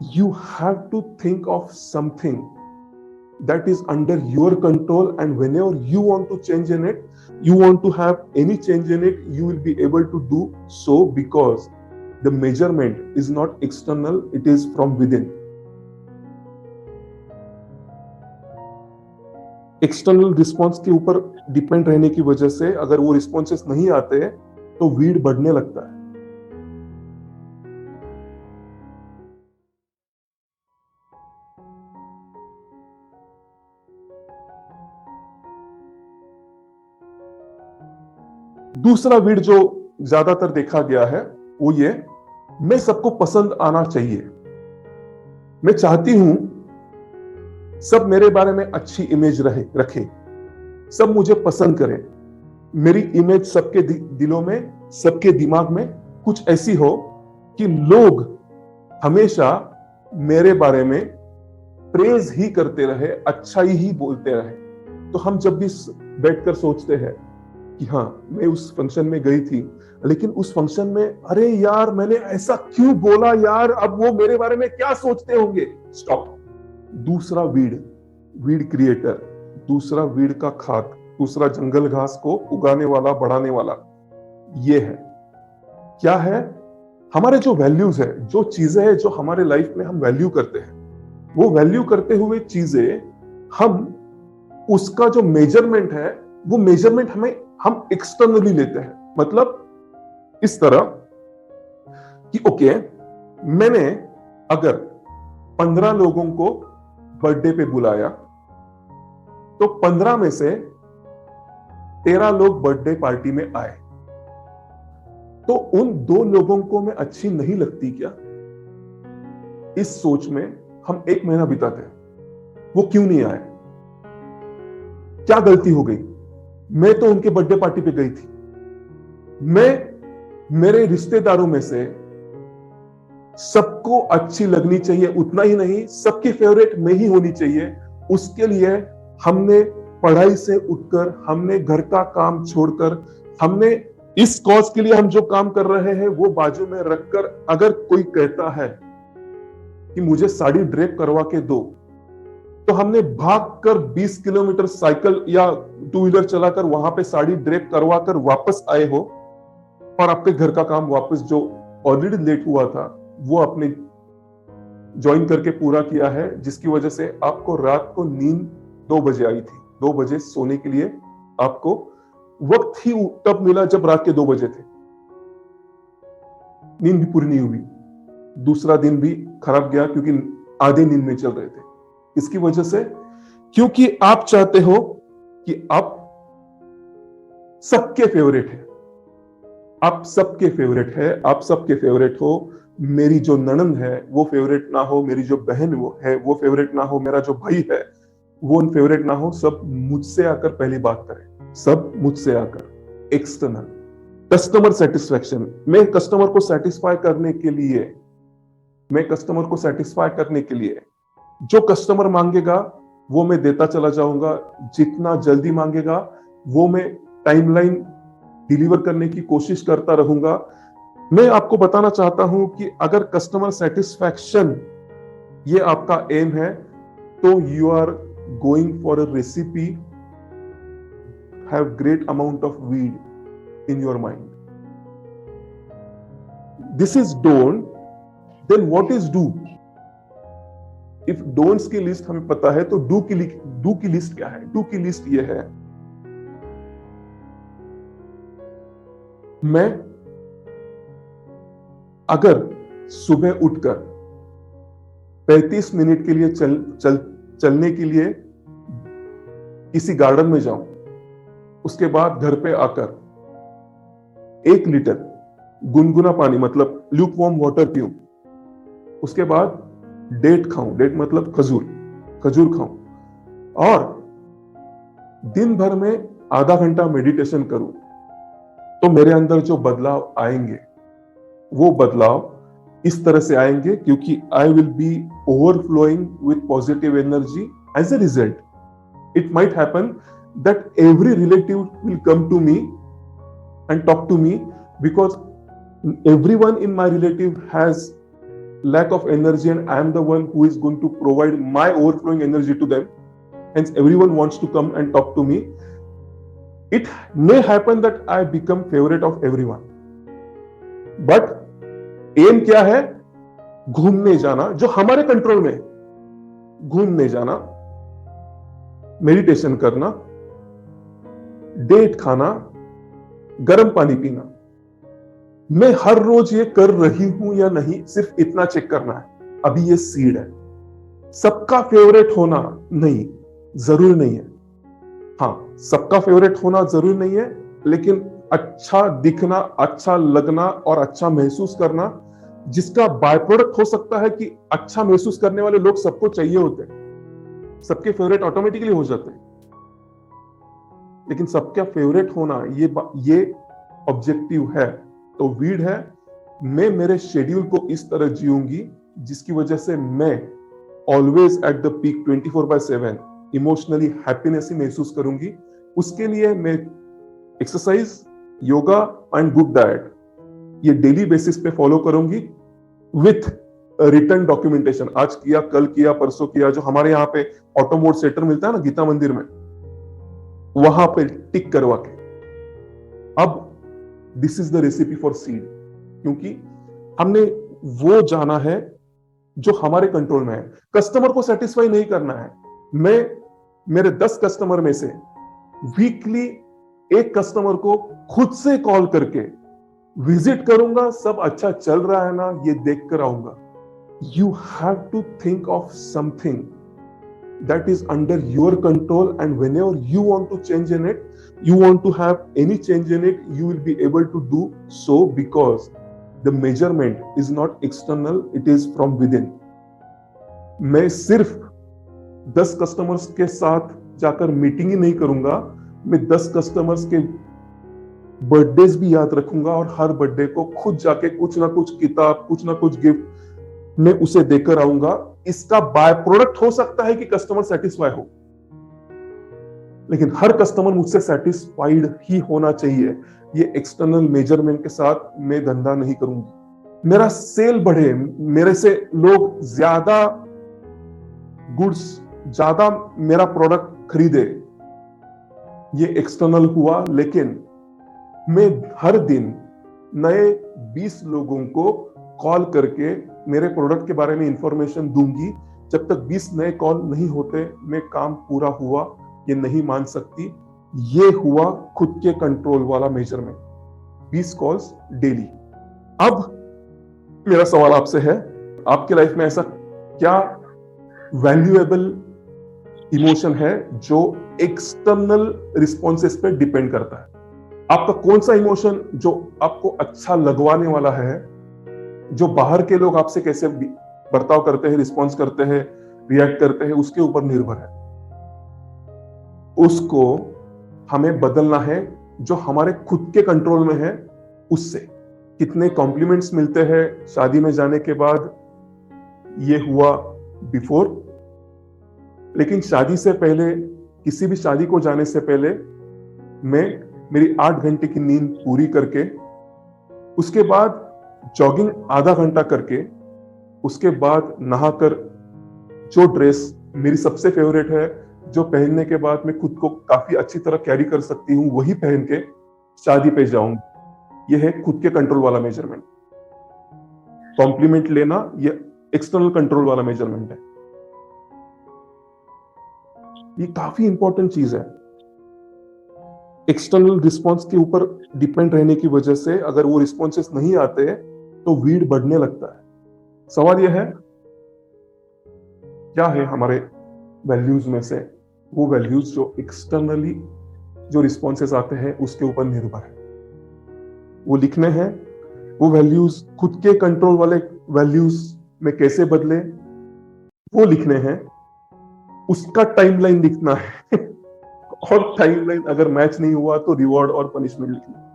You have to think of something that is under your control, and whenever you want to change in it, you want to have any change in it, you will be able to do so, because the measurement is not external, it is from within. External response के ऊपर depend रहने की वजह से अगर वो responses नहीं आते तो वीड बढ़ने लगता है। दूसरा वीड जो ज्यादातर देखा गया है वो ये, मैं सबको पसंद आना चाहिए। मैं चाहती हूं सब मेरे बारे में अच्छी इमेज रखे, सब मुझे पसंद करें, मेरी इमेज सबके दिलों में, सबके दिमाग में कुछ ऐसी हो कि लोग हमेशा मेरे बारे में प्रेज ही करते रहे, अच्छाई ही बोलते रहे। तो हम जब भी बैठकर सोचते हैं कि हाँ मैं उस फंक्शन में गई थी, लेकिन उस फंक्शन में अरे यार मैंने ऐसा क्यों बोला यार, अब वो मेरे बारे में क्या सोचते होंगे। स्टॉप। दूसरा वीड क्रिएटर, दूसरा वीड का खाद, दूसरा जंगल घास को उगाने वाला, बढ़ाने वाला ये है। क्या है? हमारे जो वैल्यूज है, जो चीजें हैं जो हमारे लाइफ में हम वैल्यू करते हैं, वो वैल्यू करते हुए चीजें हम उसका जो मेजरमेंट है वो मेजरमेंट हम एक्सटर्नली लेते हैं। मतलब इस तरह कि ओके, मैंने अगर 15 लोगों को बर्थडे पे बुलाया तो 15 में से 13 लोग बर्थडे पार्टी में आए, तो उन 2 लोगों को मैं अच्छी नहीं लगती क्या? इस सोच में हम 1 महीना बिताते हैं। वो क्यों नहीं आए? क्या गलती हो गई? मैं तो उनके बर्थडे पार्टी पे गई थी। मैं मेरे रिश्तेदारों में से सबको अच्छी लगनी चाहिए, उतना ही नहीं सबकी फेवरेट मैं ही होनी चाहिए। उसके लिए हमने पढ़ाई से उठकर, हमने घर का काम छोड़कर, हमने इस कॉज के लिए हम जो काम कर रहे हैं वो बाजू में रखकर, अगर कोई कहता है कि मुझे साड़ी ड्रेप करवा के दो, तो हमने भागकर 20 किलोमीटर साइकिल या 2 व्हीलर चलाकर वहां पे साड़ी ड्रेप करवा कर वापस आए हो, और आपके घर का काम वापस जो ऑलरेडी लेट हुआ था वो आपने ज्वाइन करके पूरा किया है, जिसकी वजह से आपको रात को नींद 2 बजे आई थी। 2 बजे सोने के लिए आपको वक्त ही तब मिला जब रात के 2 बजे थे। नींद भी पूरी नहीं हुई, दूसरा दिन भी खराब गया क्योंकि आधे नींद में चल रहे थे। इसकी वजह से, क्योंकि आप चाहते हो कि आप सबके फेवरेट है, आप सबके फेवरेट है, आप सबके फेवरेट हो। मेरी जो ननंद है वो फेवरेट ना हो, मेरी जो बहन वो है वो फेवरेट ना हो, मेरा जो भाई है वो फेवरेट ना हो। सब मुझसे आकर पहली बात करें, सब मुझसे आकर। एक्सटर्नल कस्टमर सेटिस्फैक्शन, मैं कस्टमर को सेटिस्फाई करने के लिए, मैं कस्टमर को सेटिस्फाई करने के लिए जो कस्टमर मांगेगा वो मैं देता चला जाऊंगा। जितना जल्दी मांगेगा वो मैं टाइमलाइन डिलीवर करने की कोशिश करता रहूंगा। मैं आपको बताना चाहता हूं कि अगर कस्टमर सेटिस्फैक्शन ये आपका एम है तो you are going for a recipe, have great amount of weed in your mind. This is don't, then what is do? If don'ts की लिस्ट हमें पता है तो डू की लिस्ट क्या है? डू की लिस्ट ये है, मैं अगर सुबह उठकर 35 मिनट के लिए चलने के लिए किसी गार्डन में जाऊं, उसके बाद घर पे आकर 1 लीटर गुनगुना पानी मतलब ल्यूकवार्म वाटर पीऊं, उसके बाद डेट खाऊं, डेट मतलब खजूर खाऊं, और दिन भर में आधा घंटा मेडिटेशन करूं, तो मेरे अंदर जो बदलाव आएंगे वो बदलाव इस तरह से आएंगे क्योंकि I will be overflowing with positive energy. As a result it might happen that every relative will come to me and talk to me because everyone in my relative has lack of energy and I am the one who is going to provide my overflowing energy to them. Hence, everyone wants to come and talk to me. It may happen that I become favorite of everyone. But aim क्या है? घूमने जाना, जो हमारे control में, घूमने जाना, meditation करना, डेट खाना, गर्म पानी पीना। मैं हर रोज ये कर रही हूं या नहीं, सिर्फ इतना चेक करना है। अभी ये सीड है। सबका फेवरेट होना नहीं, जरूरी नहीं है। हाँ, सबका फेवरेट होना जरूरी नहीं है, लेकिन अच्छा दिखना, अच्छा लगना और अच्छा महसूस करना, जिसका बाय प्रोडक्ट हो सकता है कि अच्छा महसूस करने वाले लोग सबको चाहिए होते हैं, सबके फेवरेट ऑटोमेटिकली हो जाते हैं। लेकिन सबका फेवरेट होना ये ऑब्जेक्टिव है, तो वीड है। मैं मेरे शेड्यूल को इस तरह जीऊंगी जिसकी वजह से मैं always at the peak 24/7 emotionally happiness ही महसूस करूंगी। उसके लिए मैं exercise, yoga and good diet ये डेली बेसिस पे फॉलो करूंगी विथ रिटर्न डॉक्यूमेंटेशन। आज किया, कल किया, परसों किया। जो हमारे यहाँ पे ऑटो मोड सेटर मिलता है ना गीता मंदिर में, वहां पे टिक करवा के। अब this is the recipe for seed, क्योंकि हमने वो जाना है जो हमारे कंट्रोल में है। कस्टमर को सेटिस्फाई नहीं करना है। मैं मेरे 10 कस्टमर में से वीकली एक कस्टमर को खुद से कॉल करके विजिट करूंगा, सब अच्छा चल रहा है ना, ये देख कर आऊंगा। You have to think of something that is under your control, and whenever you want to change in it, you want to have any change in it, you will be able to do so, because the measurement is not external, it is from within. मैं सिर्फ 10 customers के साथ जाकर meeting ही नहीं करूंगा, मैं 10 customers के birthdays भी याद रखूंगा और हर बर्थडे को खुद जाके कुछ ना कुछ किताब, कुछ ना कुछ गिफ्ट मैं उसे देकर आऊंगा। इसका बाय प्रोडक्ट हो सकता है कि कस्टमर सेटिस्फाई हो, लेकिन हर कस्टमर मुझसे सेटिस्फाइड ही होना चाहिए। ये एक्सटर्नल मेजरमेंट के साथ मैं धंधा नहीं करूंगी। मेरा सेल बढ़े, मेरे से लोग ज्यादा गुड्स, ज्यादा मेरा प्रोडक्ट खरीदे, ये एक्सटर्नल हुआ। लेकिन मैं हर दिन नए 20 लोगों को कॉल करके मेरे प्रोडक्ट के बारे में इंफॉर्मेशन दूंगी। जब तक 20 नए कॉल नहीं होते, मैं काम पूरा हुआ ये नहीं मान सकती। ये हुआ खुद के कंट्रोल वाला मेजरमेंट, 20 कॉल्स डेली। अब मेरा सवाल आपसे है, आपके लाइफ में ऐसा क्या वैल्यूएबल इमोशन है जो एक्सटर्नल रिस्पॉन्सेस पे डिपेंड करता है? आपका कौन सा इमोशन जो आपको अच्छा लगवाने वाला है, जो बाहर के लोग आपसे कैसे बर्ताव करते हैं, रिस्पॉन्स करते हैं, रिएक्ट करते हैं, उसके ऊपर निर्भर है। उसको हमें बदलना है जो हमारे खुद के कंट्रोल में है उससे। कितने कॉम्प्लीमेंट्स मिलते हैं शादी में जाने के बाद, ये हुआ बिफोर। लेकिन शादी से पहले, किसी भी शादी को जाने से पहले, मैं मेरी 8 घंटे की नींद पूरी करके, उसके बाद जॉगिंग आधा घंटा करके, उसके बाद नहाकर जो ड्रेस मेरी सबसे फेवरेट है, जो पहनने के बाद मैं खुद को काफी अच्छी तरह कैरी कर सकती हूँ, वही पहन के शादी पे जाऊंगी। यह है खुद के कंट्रोल वाला मेजरमेंट। कॉम्प्लीमेंट लेना ये एक्सटर्नल कंट्रोल वाला मेजरमेंट है। ये काफी इंपॉर्टेंट चीज है। एक्सटर्नल रिस्पॉन्स के ऊपर डिपेंड रहने की वजह से अगर वो रिस्पॉन्सेस नहीं आते तो वीड बढ़ने लगता है। सवाल यह है, क्या है हमारे वैल्यूज में से वो वैल्यूज जो एक्सटर्नली जो रिस्पॉन्सेस आते हैं उसके ऊपर निर्भर है? वो लिखने हैं। वो वैल्यूज खुद के कंट्रोल वाले वैल्यूज में कैसे बदले, वो लिखने हैं। उसका टाइमलाइन लिखना है और टाइमलाइन अगर मैच नहीं हुआ तो रिवॉर्ड और पनिशमेंट लिखना है।